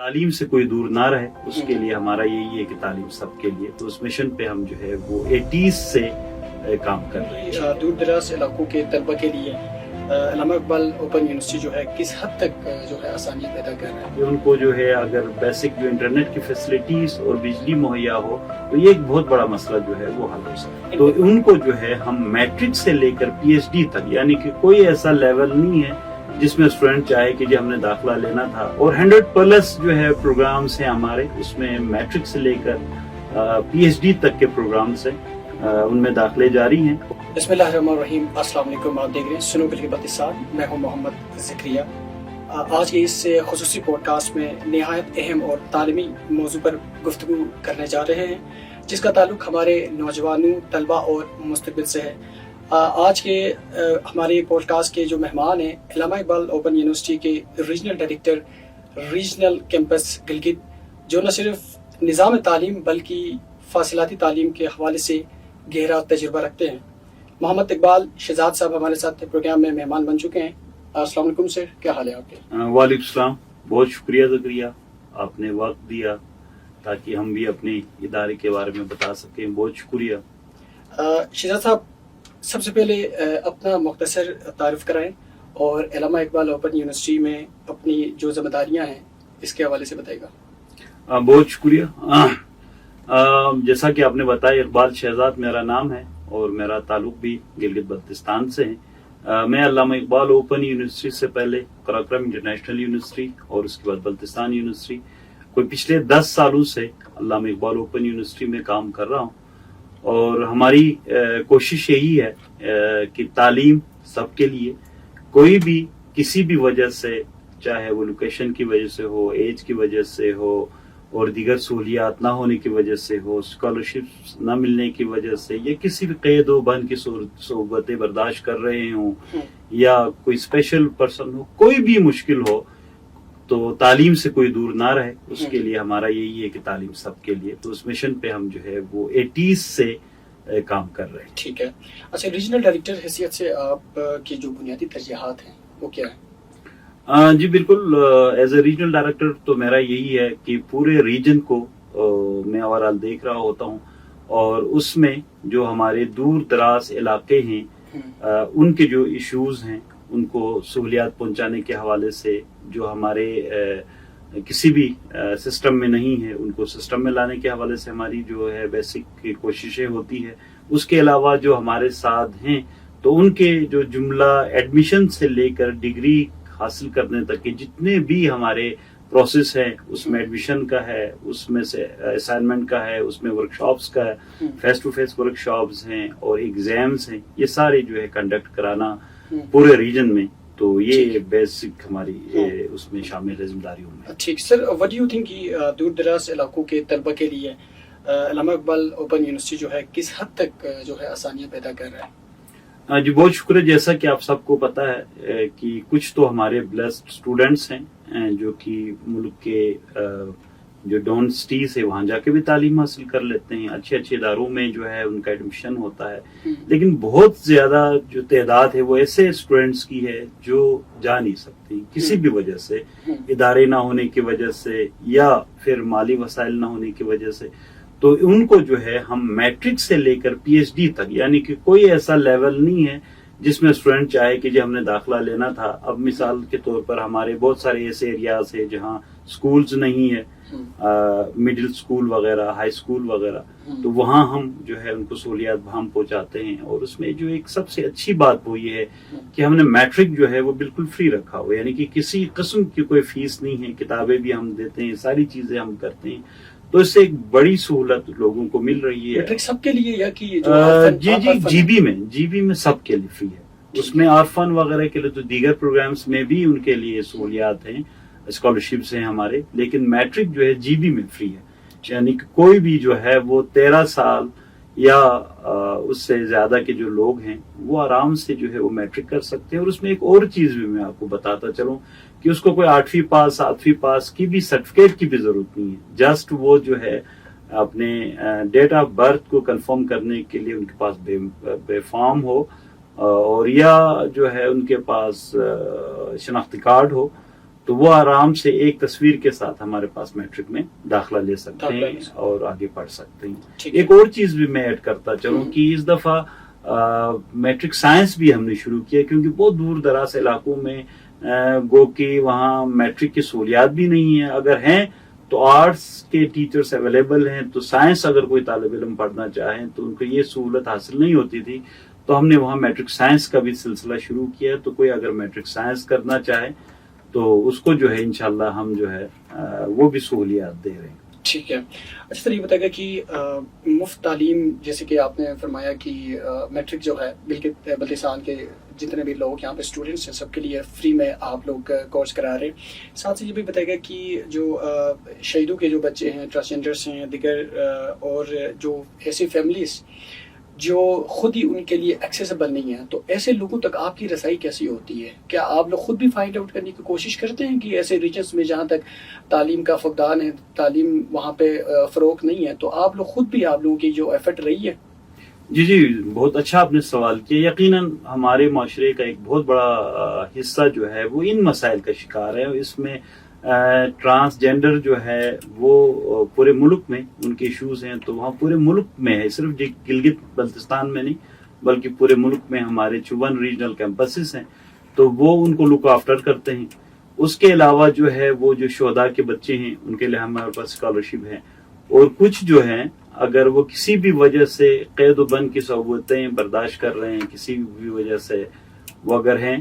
تعلیم سے کوئی دور نہ رہے، اس کے لیے ہمارا یہی ہے کہ تعلیم سب کے لیے، تو اس مشن پہ ہم جو ہے وہ 80s سے کام کر رہے ہیں۔ دور دراز علاقوں کے طلبہ کے لیے علامہ اقبال اوپن یونیورسٹی جو ہے کس حد تک جو ہے آسانیاں پیدا کر رہا ہے؟ ان کو جو ہے اگر بیسک جو انٹرنیٹ کی فیسلٹیز اور بجلی مہیا ہو تو یہ ایک بہت بڑا مسئلہ جو ہے وہ حل ہو سکتا ہے۔ تو ان کو جو ہے ہم میٹرک سے لے کر پی ایچ ڈی تک، یعنی کہ کوئی ایسا لیول نہیں ہے جس میں اسٹوڈنٹ چاہے کہ ہم نے داخلہ لینا تھا، اور 100+ جو ہے پروگرامز ہیں ہمارے، اس میں میٹرک سے لے کر پی ایچ ڈی تک کے پروگرامز ہیں، ان میں داخلے جاری ہیں۔ بسم اللہ الرحمن الرحیم، السلام علیکم، آپ دیکھ رہے ہیں سنو بل کے باتیں، میں ہوں محمد زکریہ۔ آج کے اس خصوصی پوڈ کاسٹ میں نہایت اہم اور تعلیمی موضوع پر گفتگو کرنے جا رہے ہیں، جس کا تعلق ہمارے نوجوانوں، طلبہ اور مستقبل سے ہے۔ آج کے ہمارے پوڈ کاسٹ کے جو مہمان ہیں، علامہ اقبال اوپن یونیورسٹی کے regional director regional campus Gilgit, جو نہ صرف نظام تعلیم بلکہ فاصلاتی تعلیم کے حوالے سے گہرا تجربہ رکھتے ہیں۔ محمد اقبال شہزاد صاحب ہمارے ساتھ پروگرام میں مہمان بن چکے ہیں۔ السلام علیکم سر، کیا حال ہے آپ کے؟ وعلیکم السلام، بہت شکریہ زکریہ، آپ نے وقت دیا تاکہ ہم بھی اپنے ادارے کے بارے میں بتا سکیں، بہت شکریہ۔ شہزاد صاحب، سب سے پہلے اپنا مختصر تعارف کرائیں اور علامہ اقبال اوپن یونیورسٹی میں اپنی جو ذمہ داریاں ہیں اس کے حوالے سے بتائے گا۔ بہت شکریہ۔ جیسا کہ آپ نے بتایا، اقبال شہزاد میرا نام ہے اور میرا تعلق بھی گلگت بلتستان سے ہے۔ میں علامہ اقبال اوپن یونیورسٹی سے پہلے قراقرم انٹرنیشنل یونیورسٹی اور اس کے بعد بلتستان یونیورسٹی، کوئی پچھلے 10 سالوں سے علامہ اقبال اوپن یونیورسٹی میں کام کر رہا ہوں، اور ہماری کوشش یہی ہے کہ تعلیم سب کے لیے، کوئی بھی کسی بھی وجہ سے، چاہے وہ لوکیشن کی وجہ سے ہو، ایج کی وجہ سے ہو، اور دیگر سہولیات نہ ہونے کی وجہ سے ہو، اسکالرشپ نہ ملنے کی وجہ سے، یا کسی بھی قید و بند کی صحبتیں برداشت کر رہے ہوں، یا کوئی اسپیشل پرسن ہو، کوئی بھی مشکل ہو، تو تعلیم سے کوئی دور نہ رہے، اس کے لیے ہمارا یہی ہے کہ تعلیم سب کے لیے، تو اس مشن پہ ہم جو ہے وہ 80s سے کام کر رہے ہیں۔ ٹھیک ہے، اچھا، ریجنل ڈائریکٹر حیثیت سے آپ کی جو بنیادی ترجیحات ہیں وہ کیا ہیں؟ جی بالکل، ایز اے ریجنل ڈائریکٹر تو میرا یہی ہے کہ پورے ریجن کو میں اوورآل دیکھ رہا ہوتا ہوں، اور اس میں جو ہمارے دور دراز علاقے ہیں، ان کے جو ایشوز ہیں ان کو سہولیات پہنچانے کے حوالے سے، جو ہمارے کسی بھی سسٹم میں نہیں ہے ان کو سسٹم میں لانے کے حوالے سے ہماری جو ہے بیسک کوششیں ہوتی ہے۔ اس کے علاوہ جو ہمارے ساتھ ہیں، تو ان کے جو جملہ ایڈمیشن سے لے کر ڈگری حاصل کرنے تک کے جتنے بھی ہمارے پروسیس ہیں، اس میں ایڈمیشن کا ہے، اس میں سے اسائنمنٹ کا ہے، اس میں ورکشاپس کا ہے، فیس ٹو فیس ورکشاپس ہیں اور ایگزامس ہیں، یہ سارے جو ہے کنڈکٹ کرانا پورے ریجن میں، تو یہ بیسک ہماری اس میں شامل ہے ذمہ داریوں میں۔ ٹھیک سر، وٹ یو تھنک کہ دور دراز علاقوں کے طلبہ کے لیے علامہ اقبال اوپن یونیورسٹی جو ہے کس حد تک جو ہے آسانیاں پیدا کر رہا ہے؟ جی بہت شکریہ۔ جیسا کہ آپ سب کو پتا ہے کہ کچھ تو ہمارے بلیسڈ اسٹوڈنٹس ہیں جو کہ ملک کے جو ڈون سٹیز ہے وہاں جا کے بھی تعلیم حاصل کر لیتے ہیں، اچھے اداروں میں جو ہے ان کا ایڈمیشن ہوتا ہے، لیکن بہت زیادہ جو تعداد ہے وہ ایسے اسٹوڈنٹس کی ہے جو جا نہیں سکتی کسی بھی وجہ سے، ادارے نہ ہونے کی وجہ سے یا پھر مالی وسائل نہ ہونے کی وجہ سے، تو ان کو جو ہے ہم میٹرک سے لے کر پی ایچ ڈی تک، یعنی کہ کوئی ایسا لیول نہیں ہے جس میں اسٹوڈنٹ چاہے کہ ہم نے داخلہ لینا تھا۔ اب مثال کے طور پر ہمارے بہت سارے ایسے ایریاز ہیں جہاں سکولز نہیں ہے، مڈل سکول وغیرہ، ہائی سکول وغیرہ، تو وہاں ہم جو ہے ان کو سہولیات ہم پہنچاتے ہیں، اور اس میں جو ایک سب سے اچھی بات وہ یہ ہے کہ ہم نے میٹرک جو ہے وہ بالکل فری رکھا ہوا، یعنی کہ کسی قسم کی کوئی فیس نہیں ہے، کتابیں بھی ہم دیتے ہیں، ساری چیزیں ہم کرتے ہیں، تو اس سے ایک بڑی سہولت لوگوں کو مل رہی ہے۔ میٹرک سب کے لیے یا کہ جی بی میں سب کے لیے فری ہے، اس میں آرفن وغیرہ کے لیے تو دیگر پروگرامز میں بھی ان کے لیے سہولیات ہیں، اسکالرشپس ہیں ہمارے، لیکن میٹرک جو ہے جی بی میں فری ہے، یعنی کہ کوئی بھی جو ہے وہ 13 سال یا اس سے زیادہ کے جو لوگ ہیں وہ آرام سے جو ہے وہ میٹرک کر سکتے ہیں۔ اور اس میں ایک اور چیز بھی میں آپ کو بتاتا چلوں کہ اس کو کوئی 8ویں پاس 7ویں پاس کی بھی سرٹیفکیٹ کی بھی ضرورت نہیں ہے، جسٹ وہ جو ہے اپنے ڈیٹ آف برتھ کو کنفرم کرنے کے لیے ان کے پاس بے فارم ہو، اور یا جو ہے ان کے پاس شناختی کارڈ ہو، تو وہ آرام سے ایک تصویر کے ساتھ ہمارے پاس میٹرک میں داخلہ لے سکتے ہیں اور آگے پڑھ سکتے ہیں. ایک اور چیز بھی میں ایڈ کرتا چلوں کہ اس دفعہ میٹرک سائنس بھی ہم نے شروع کیا, کیونکہ بہت دور دراز علاقوں میں گو کہ وہاں میٹرک کی سہولیات بھی نہیں ہیں. اگر ہیں تو آرٹس کے ٹیچرز اویلیبل ہیں, تو سائنس اگر کوئی طالب علم پڑھنا چاہیں تو ان کو یہ سہولت حاصل نہیں ہوتی تھی, تو ہم نے وہاں میٹرک سائنس کا بھی سلسلہ شروع کیا. تو کوئی اگر میٹرک سائنس کرنا چاہے تو اس کو جو ہے انشاءاللہ ہم جو ہے وہ بھی سہولیات دے رہے ہیں. ٹھیک ہے. اچھا سر, یہ بتائے گا کہ مفت تعلیم جیسے کہ آپ نے فرمایا کہ میٹرک جو ہے بلتستان کے جتنے بھی لوگ یہاں پہ اسٹوڈنٹس ہیں سب کے لیے فری میں آپ لوگ کورس کرا رہے ہیں. ساتھ سے یہ بھی بتائے گا کہ جو شہیدوں کے جو بچے ہیں, ٹرانسجینڈرس ہیں, دیگر اور جو ایسی فیملیز جو خود ہی ان کے لیے ایکسیسیبل نہیں ہے, تو ایسے لوگوں تک آپ کی رسائی کیسی ہوتی ہے؟ کیا آپ لوگ خود بھی فائنڈ آؤٹ کرنے کی کوشش کرتے ہیں کہ ایسے ریجنس میں جہاں تک تعلیم کا فقدان ہے, تعلیم وہاں پہ فروغ نہیں ہے, تو آپ لوگ خود بھی آپ لوگوں کی جو ایفرٹ رہی ہے؟ جی بہت اچھا آپ نے سوال کیا. یقیناً ہمارے معاشرے کا ایک بہت بڑا حصہ جو ہے وہ ان مسائل کا شکار ہے. اس میں ٹرانسجینڈر جو ہے وہ پورے ملک میں ان کے ایشوز ہیں, تو وہاں پورے ملک میں ہے, صرف گلگت بلتستان میں نہیں بلکہ پورے ملک میں ہمارے 54 ریجنل کیمپسز ہیں, تو وہ ان کو لک آفٹر کرتے ہیں. اس کے علاوہ جو ہے وہ جو شہداء کے بچے ہیں ان کے لیے ہمارے پاس اسکالرشپ ہے, اور کچھ جو ہیں اگر وہ کسی بھی وجہ سے قید و بند کی صعوبتیں برداشت کر رہے ہیں, کسی بھی وجہ سے وہ اگر ہیں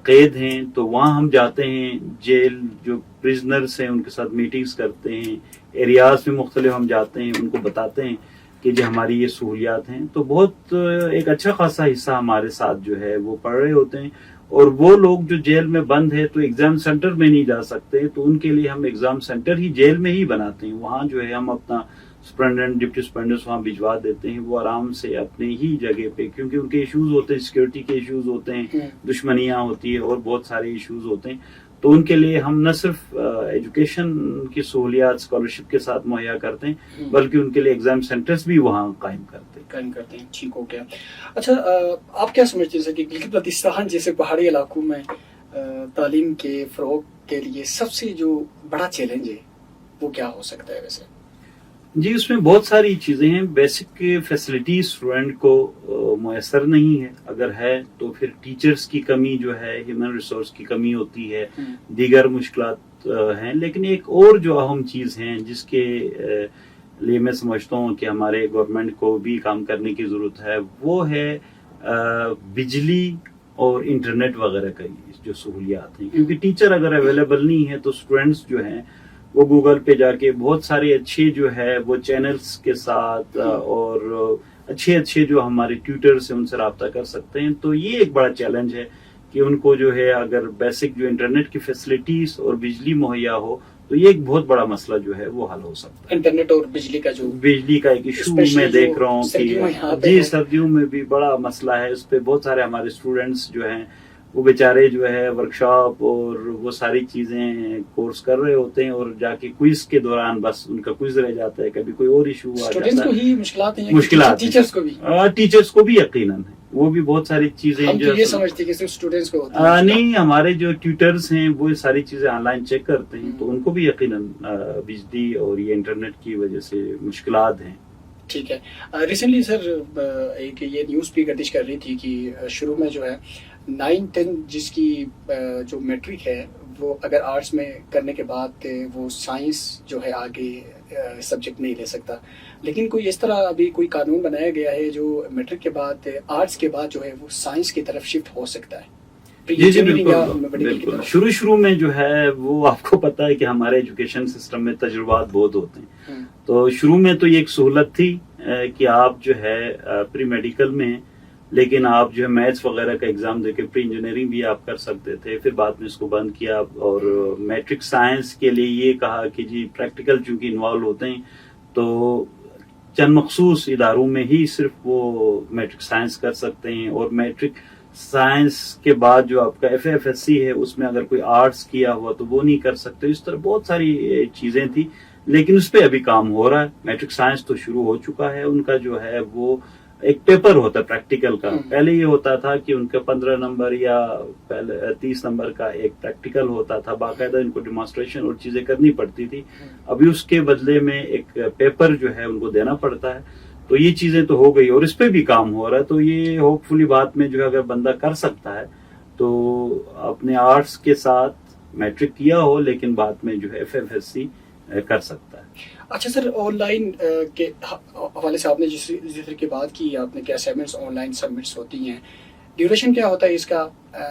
قید ہیں, تو وہاں ہم جاتے ہیں, جیل جو پرزنرز ہیں ان کے ساتھ میٹنگز کرتے ہیں, ایریاز میں مختلف ہم جاتے ہیں, ان کو بتاتے ہیں کہ جو ہماری یہ سہولیات ہیں. تو بہت ایک اچھا خاصا حصہ ہمارے ساتھ جو ہے وہ پڑھ رہے ہوتے ہیں. اور وہ لوگ جو جیل میں بند ہے تو ایگزام سینٹر میں نہیں جا سکتے, تو ان کے لیے ہم ایگزام سینٹر ہی جیل میں ہی بناتے ہیں. وہاں جو ہے ہم اپنا سپرنٹینڈنٹ ڈپٹی سپرنٹینڈنٹ وہاں بھجوا دیتے ہیں, وہ آرام سے اپنے ہی جگہ پہ, کیونکہ ان کے ایشوز ہوتے ہیں, سیکورٹی کے ایشوز ہوتے ہیں, دشمنیاں ہوتی ہیں اور بہت سارے ایشوز ہوتے ہیں. تو ان کے لیے ہم نہ صرف ایجوکیشن کی سہولیات اسکالرشپ کے ساتھ مہیا کرتے ہیں بلکہ ان کے لیے ایگزام سینٹرز بھی وہاں قائم کرتے ہیں. ٹھیک ہو گیا. اچھا, آپ کیا سمجھتے ہیں کہ گلگت بلتستان جیسے پہاڑی علاقوں میں تعلیم کے فروغ کے لیے سب سے جو بڑا چیلنج ہے وہ کیا ہو سکتا ہے ویسے؟ جی اس میں بہت ساری چیزیں ہیں. بیسک فیسلٹی اسٹوڈنٹ کو میسر نہیں ہے, اگر ہے تو پھر ٹیچرز کی کمی جو ہے, ہیومن ریسورس کی کمی ہوتی ہے, دیگر مشکلات ہیں. لیکن ایک اور جو اہم چیز ہیں جس کے لیے میں سمجھتا ہوں کہ ہمارے گورنمنٹ کو بھی کام کرنے کی ضرورت ہے, وہ ہے بجلی اور انٹرنیٹ وغیرہ کا جو سہولیات ہیں. کیونکہ ٹیچر اگر اویلیبل نہیں ہے تو اسٹوڈنٹس جو ہیں وہ گوگل پہ جا کے بہت سارے اچھے جو ہے وہ چینلز کے ساتھ اور اچھے جو ہمارے ٹیوٹرز ہیں ان سے رابطہ کر سکتے ہیں. تو یہ ایک بڑا چیلنج ہے کہ ان کو جو ہے اگر بیسک جو انٹرنیٹ کی فیسلٹیز اور بجلی مہیا ہو تو یہ ایک بہت بڑا مسئلہ جو ہے وہ حل ہو سکتا ہے. انٹرنیٹ اور بجلی کا ایک ایشو میں دیکھ رہا ہوں کہ جی سردیوں میں بھی بڑا مسئلہ ہے. اس پہ بہت سارے ہمارے اسٹوڈنٹس جو ہیں وہ بیچارے جو ہے ورکشاپ اور وہ ساری چیزیں کورس کر رہے ہوتے ہیں, اور جا کے کوئز کے دوران بس ان کا کوئز رہ جاتا ہے, کبھی کوئی اور ایشو آ جاتا ہے. مشکلات ٹیچرز کو بھی یقیناً ہے, وہ بھی بہت ساری چیزیں جو یہ سمجھتے ہیں کہ صرف اسٹوڈنٹس کو نہیں, ہمارے جو ٹیوٹرز ہیں وہ ساری چیزیں آن لائن چیک کرتے ہیں, تو ان کو بھی یقیناً بجلی اور یہ انٹرنیٹ کی وجہ سے مشکلات ہیں. ٹھیک ہے. ریسنٹلی سر ایک یہ نیوز بھی گردش کر رہی تھی کہ شروع میں جو ہے 9-10 جس کی جو میٹرک ہے وہ اگر آرٹس میں کرنے کے بعد وہ سائنس جو ہے آگے سبجیکٹ نہیں لے سکتا, لیکن کوئی اس طرح ابھی کوئی قانون بنایا گیا ہے جو میٹرک کے بعد آرٹس کے بعد جو ہے وہ سائنس کی طرف شفٹ ہو سکتا ہے. جی بالکل. شروع میں جو ہے وہ آپ کو پتا ہے کہ ہمارے ایجوکیشن سسٹم میں تجربات بہت ہوتے ہیں, تو شروع میں تو یہ ایک سہولت تھی کہ آپ جو ہے پری میڈیکل میں, لیکن آپ جو ہے میتھس وغیرہ کا ایگزام دے کے پری انجینئرنگ بھی آپ کر سکتے تھے. پھر بعد میں اس کو بند کیا اور میٹرک سائنس کے لیے یہ کہا کہ جی پریکٹیکل چونکہ انوالو ہوتے ہیں تو چند مخصوص اداروں میں ہی صرف وہ میٹرک سائنس کر سکتے ہیں, اور میٹرک سائنس کے بعد جو آپ کا FFSC ہے اس میں اگر کوئی آرٹس کیا ہوا تو وہ نہیں کر سکتے. اس طرح بہت ساری چیزیں تھی, لیکن اس پہ ابھی کام ہو رہا ہے. میٹرک سائنس تو شروع ہو چکا ہے, ان کا جو ہے وہ ایک پیپر ہوتا ہے پریکٹیکل کا. پہلے یہ ہوتا تھا کہ ان کے 15 نمبر یا پہلے 30 نمبر کا ایک پریکٹیکل ہوتا تھا, باقاعدہ ان کو ڈیمانسٹریشن اور چیزیں کرنی پڑتی تھی. ابھی اس کے بدلے میں ایک پیپر جو ہے ان کو دینا پڑتا ہے. تو یہ چیزیں تو ہو گئی اور اس پہ بھی کام ہو رہا ہے. تو یہ ہوپ فلی بات میں جو ہے اگر بندہ کر سکتا ہے تو اپنے آرٹس کے ساتھ میٹرک کیا ہو لیکن بعد میں جو ہے FFSC کر سکتا ہے. اچھا سر, آن لائن کے حوالے سے آپ نے جس طرح کی بات کی آپ نے کہ اسائنمنٹس آن لائن سبمٹس ہوتی ہیں, ڈیوریشن کیا ہوتا ہے اس کا,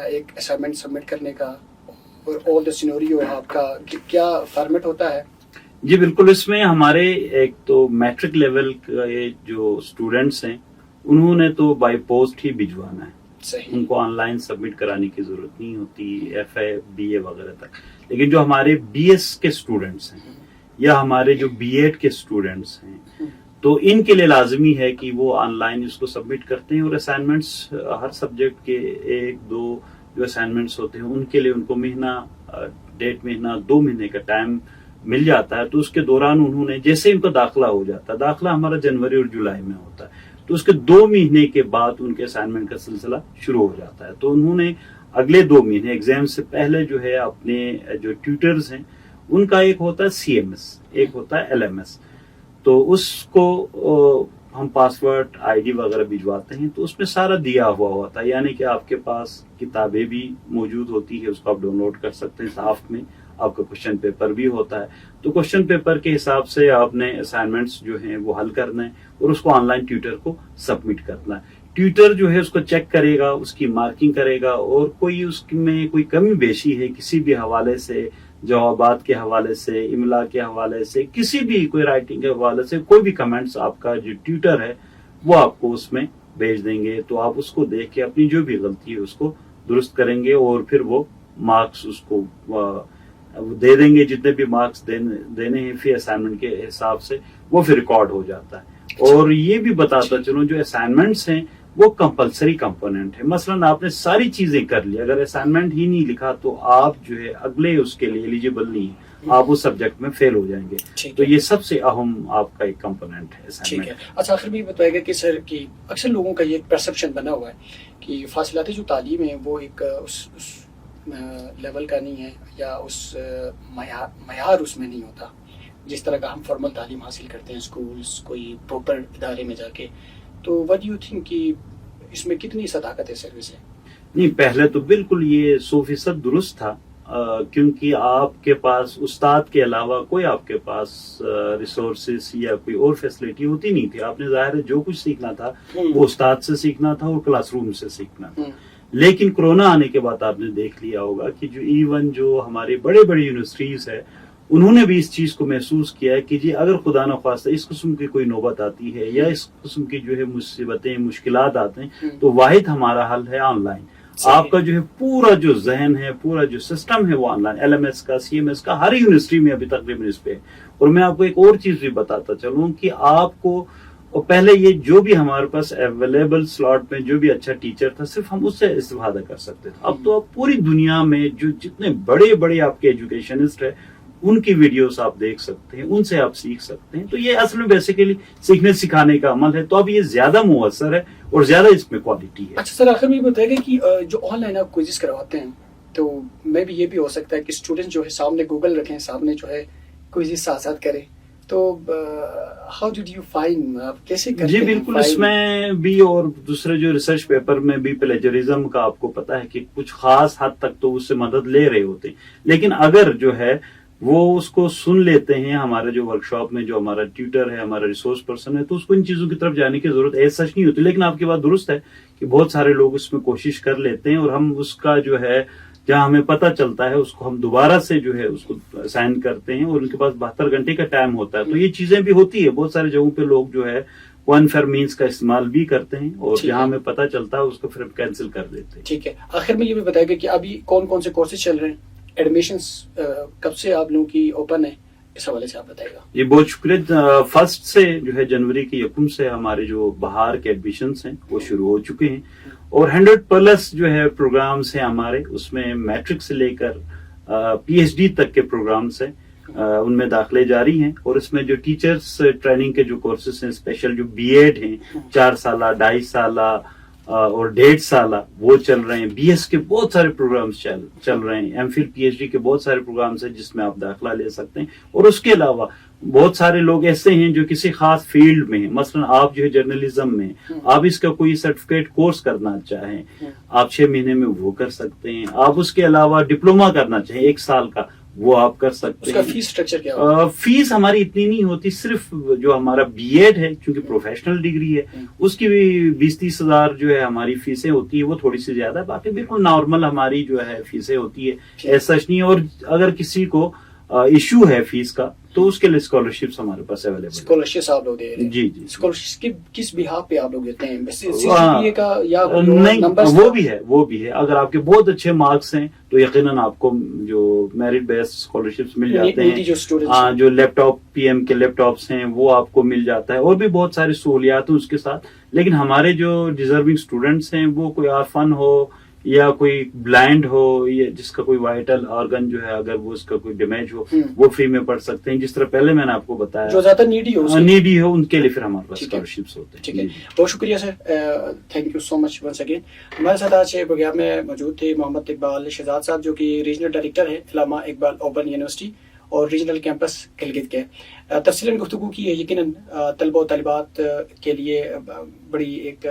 ایک اسائنمنٹ سبمٹ کرنے کا, اور آل دا سینوریو آپ کا کیا فارمیٹ ہوتا ہے؟ جی بالکل, اس میں ہمارے ایک تو میٹرک لیول کے جو اسٹوڈینٹس ہیں انہوں نے تو بائی پوسٹ ہی بھجوانا ہے. صحیح. ان کو آن لائن سبمٹ کرانے کی ضرورت نہیں ہوتی FA BA وغیرہ تک. لیکن جو ہمارے BS کے اسٹوڈینٹس ہیں یا ہمارے جو B.Ed کے اسٹوڈینٹس ہیں تو ان کے لیے لازمی ہے کہ وہ آن لائن اس کو سبمٹ کرتے ہیں. اور اسائنمنٹس ہر سبجیکٹ کے 1-2 جو اسائنمنٹس ہوتے ہیں ان کے لیے ان کو مہینہ 2 مہینے کا ٹائم مل جاتا ہے. تو اس کے دوران انہوں نے جیسے ان کا داخلہ ہو جاتا ہے, داخلہ ہمارا جنوری اور جولائی میں ہوتا ہے, تو اس کے 2 مہینے کے بعد ان کے اسائنمنٹ کا سلسلہ شروع ہو جاتا ہے. تو انہوں نے اگلے 2 مہینے ایگزام سے پہلے جو ہے اپنے جو ٹیوٹرز ہیں ان کا ایک ہوتا ہے CMS, ایک ہوتا ہے LMS. تو اس کو ہم پاسورڈ ID وغیرہ بھجواتے ہیں تو اس میں سارا دیا ہوا ہوتا ہے, یعنی کہ آپ کے پاس کتابیں بھی موجود ہوتی ہے, اس کو آپ ڈاؤن لوڈ کر سکتے ہیں. سافٹ میں آپ کا کوشچن پیپر بھی ہوتا ہے. تو کوشچن پیپر کے حساب سے آپ نے اسائنمنٹس جو ہیں وہ حل کرنا ہے اور اس کو آن لائن ٹیوٹر کو سبمٹ کرنا ہے. ٹیوٹر جو ہے اس کو چیک کرے گا, اس کی مارکنگ کرے گا, اور کوئی اس میں کوئی کمی بیشی ہے کسی بھی حوالے سے, جوابات کے حوالے سے, املا کے حوالے سے, کسی بھی کوئی رائٹنگ کے حوالے سے کوئی بھی کمنٹس آپ کا جو ٹیوٹر ہے وہ آپ کو اس میں بھیج دیں گے. تو آپ اس کو دیکھ کے اپنی جو بھی غلطی ہے اس کو درست کریں گے اور پھر وہ مارکس اس کو دے دیں گے. جتنے بھی مارکس دینے ہیں فی اسائنمنٹ کے حساب سے وہ پھر ریکارڈ ہو جاتا ہے. اور یہ بھی بتاتا چلوں جو اسائنمنٹس ہیں وہ کمپلسری کمپوننٹ ہے. مثلاً آپ نے ساری چیزیں کر لی, اگر اسائنمنٹ ہی نہیں لکھا تو آپ جو ہے اگلے اس کے لیے ایلیجیبل نہیں ہے, آپ اس سبجیکٹ میں فیل ہو جائیں گے. تو یہ سب سے اہم آپ کا ایک کمپوننٹ ہے اسائنمنٹ. اچھا, آخر بھی بتائے گا کہ سر کی اکثر لوگوں کا یہ پرسپشن بنا ہوا ہے کہ فاصلاتی جو تعلیم ہے وہ ایک اس لیول کا نہیں ہے یا اس معیار اس میں نہیں ہوتا جس طرح کا ہم فارمل تعلیم حاصل کرتے ہیں اسکولس کوئی پراپر ادارے میں جا کے. تو وٹ یو تھنک کہ اس میں کتنی صداقت ہے سروس ہے؟ نہیں, پہلے تو بالکل یہ 100% درست تھا, کیونکہ آپ کے پاس استاد کے علاوہ کوئی آپ کے پاس ریسورسز یا کوئی اور فیسلٹی ہوتی نہیں تھی. آپ نے ظاہر ہے جو کچھ سیکھنا تھا وہ استاد سے سیکھنا تھا اور کلاس روم سے سیکھنا تھا. لیکن کورونا آنے کے بعد آپ نے دیکھ لیا ہوگا کہ جو ایون جو ہمارے بڑے بڑے یونیورسٹیز ہے انہوں نے بھی اس چیز کو محسوس کیا ہے کہ جی اگر خدا نخواستہ اس قسم کی کوئی نوبت آتی ہے یا اس قسم کی جو ہے مصیبتیں مشکلات آتے ہیں تو واحد ہمارا حل ہے آن لائن. آپ کا جو ہے پورا جو ذہن ہے, پورا جو سسٹم ہے وہ آن لائن, LMS کا CMS کا ہر یونیورسٹی میں ابھی تقریباً اس پہ. اور میں آپ کو ایک اور چیز بھی بتاتا چلوں کہ آپ کو پہلے یہ جو بھی ہمارے پاس اویلیبل سلاٹ میں جو بھی اچھا ٹیچر تھا صرف ہم اس سے استفادہ کر سکتے تھے. اب تو آپ پوری دنیا میں جو جتنے بڑے بڑے آپ کے ایجوکیشنسٹ ہیں ان کی ویڈیوز آپ دیکھ سکتے ہیں, ان سے آپ سیکھ سکتے ہیں. تو یہ اصل میں بیسیکلی سیکھنے سکھانے کا عمل ہے. تو اب یہ زیادہ مؤثر ہے اور زیادہ اس میں کوالٹی ہے. اچھا سر, آخر میں یہ بتائے گا کہ جو آن لائن آپ کوئزز کرواتے ہیں تو میں بھی یہ بھی ہو سکتا ہے کہ اسٹوڈنٹ جو ہے سامنے گوگل رکھیں, سامنے جو ہے کوئزز ساتھ ساتھ کریں, تو ہاؤ ڈیڈ یو فائنڈ, آپ کیسے کرتے ہیں؟ جی بالکل, اس میں بھی اور دوسرے جو ریسرچ پیپر میں بھی پلیجرزم کا آپ کو پتا ہے کہ کچھ خاص حد تک تو اس سے مدد لے رہے ہوتے ہیں. لیکن اگر جو ہے وہ اس کو سن لیتے ہیں, ہمارے جو ورکشاپ میں جو ہمارا ٹیوٹر ہے, ہمارا ریسورس پرسن ہے, تو اس کو ان چیزوں کی طرف جانے کی ضرورت ایسا سچ نہیں ہوتی. لیکن آپ کی بات درست ہے کہ بہت سارے لوگ اس میں کوشش کر لیتے ہیں اور ہم اس کا جو ہے جہاں ہمیں پتہ چلتا ہے اس کو ہم دوبارہ سے جو ہے اس کو سائن کرتے ہیں اور ان کے پاس 72 گھنٹے کا ٹائم ہوتا ہے. تو یہ چیزیں بھی ہوتی ہے, بہت سارے جگہوں پہ لوگ جو ہے انفیئر مینس کا استعمال بھی کرتے ہیں اور جہاں ہمیں پتہ چلتا ہے اس کو پھر کینسل کر دیتے ہیں. ٹھیک ہے, آخر میں یہ بھی بتائے گا کہ ابھی کون کون سے کورسز چل رہے ہیں, ایڈمیشنز کب سے آپ لوگوں کی اوپن ہے, اس حوالے سے آپ بتائے گا. یہ بہت شکریہ. 1 سے جو ہے جنوری کی 1 سے ہمارے جو بہار کے ایڈمیشنز ہیں وہ شروع ہو چکے ہیں اور 100+ جو ہے پروگرامز ہیں ہمارے, اس میں میٹرک سے لے کر PhD تک کے پروگرامز ہیں. ان میں داخلے جاری ہیں، اور اس میں جو ٹیچرز ٹریننگ کے جو کورسز ہیں، اسپیشل جو بی ایڈ ہیں 4 سالہ 2.5 سالہ اور 1.5 سالہ وہ چل رہے ہیں، بی ایس کے بہت سارے پروگرامز چل رہے ہیں، M Phil P H D کے بہت سارے پروگرامز ہیں جس میں آپ داخلہ لے سکتے ہیں. اور اس کے علاوہ بہت سارے لوگ ایسے ہیں جو کسی خاص فیلڈ میں ہیں، مثلا آپ جو ہے جرنلزم میں آپ اس کا کوئی سرٹیفکیٹ کورس کرنا چاہیں، آپ 6 مہینے میں وہ کر سکتے ہیں. آپ اس کے علاوہ ڈپلوما کرنا چاہیں 1 سال کا، وہ آپ کر سکتے ہیں. فیس اسٹرکچر کیا؟ فیس ہماری اتنی نہیں ہوتی، صرف جو ہمارا بی ایڈ ہے چونکہ پروفیشنل ڈگری ہے اس کی بھی 20-30 ہزار جو ہے ہماری فیسیں ہوتی ہے، وہ تھوڑی سی زیادہ، باقی بالکل نارمل ہماری جو ہے فیسیں ہوتی ہے، ایسا نہیں. اور اگر کسی کو ایشو ہے فیس کا تو اس کے لیے اسکالرشپس ہمارے پاس اویلیبل ہے. اسکالرشپ آپ لوگ دے رہے ہیں؟ جی جی. اسکالرشپ کس بہاف پہ آپ لوگ دیتے ہیں؟ CGPA کا یا نہیں، وہ بھی ہے. اگر آپ کے بہت اچھے مارکس ہیں تو یقیناً آپ کو جو میرٹ بیس اسکالرشپس مل جاتے ہیں. ہاں، جو لیپ ٹاپ پی ایم کے لیپ ٹاپس ہیں وہ آپ کو مل جاتا ہے، اور بھی بہت ساری سہولیات ہیں اس کے ساتھ. لیکن ہمارے جو ڈیزرونگ اسٹوڈنٹس ہیں، وہ کوئی آرفن ہو یا کوئی بلائنڈ ہو یا جس کا کوئی وائٹل آرگن جو ہے اگر وہ اس کا کوئی ڈیمیج ہو، وہ فری میں پڑھ سکتے ہیں. جس طرح پہلے میں نے آپ کو بتایا، جو زیادہ نیڈی ہو ان کے لیے پھر ہمارے پاس اسکالرشپس ہوتے ہیں. ٹھیک ہے، بہت شکریہ sir, thank you so much once again. ہمارے ساتھ آج پروگرام میں موجود تھے محمد اقبال شہزاد صاحب، جو کہ ریجنل ڈائریکٹر ہے علامہ اقبال اوپن یونیورسٹی اور ریجنل کیمپس گلگت کے. تفصیلاً گفتگو کی ہے. یقیناً طلبہ و طالبات کے لیے بڑی ایک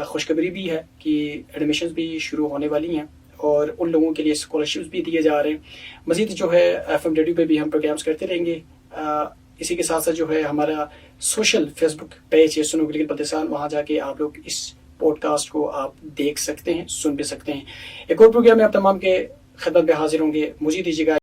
خوشخبری بھی ہے کہ ایڈمیشنز بھی شروع ہونے والی ہیں، اور ان لوگوں کے لیے اسکالرشپس بھی دیے جا رہے ہیں. مزید جو ہے FM ریڈیو پہ بھی ہم پروگرامز کرتے رہیں گے. اسی کے ساتھ ساتھ جو ہے ہمارا سوشل فیس بک پیج ہے سنو کلکٹ پاکستان، وہاں جا کے آپ لوگ اس پوڈ کاسٹ کو آپ دیکھ سکتے ہیں، سن بھی سکتے ہیں. ایک اور پروگرام میں آپ تمام کے خدمت پہ حاضر ہوں گے. مجھے دیجیے گا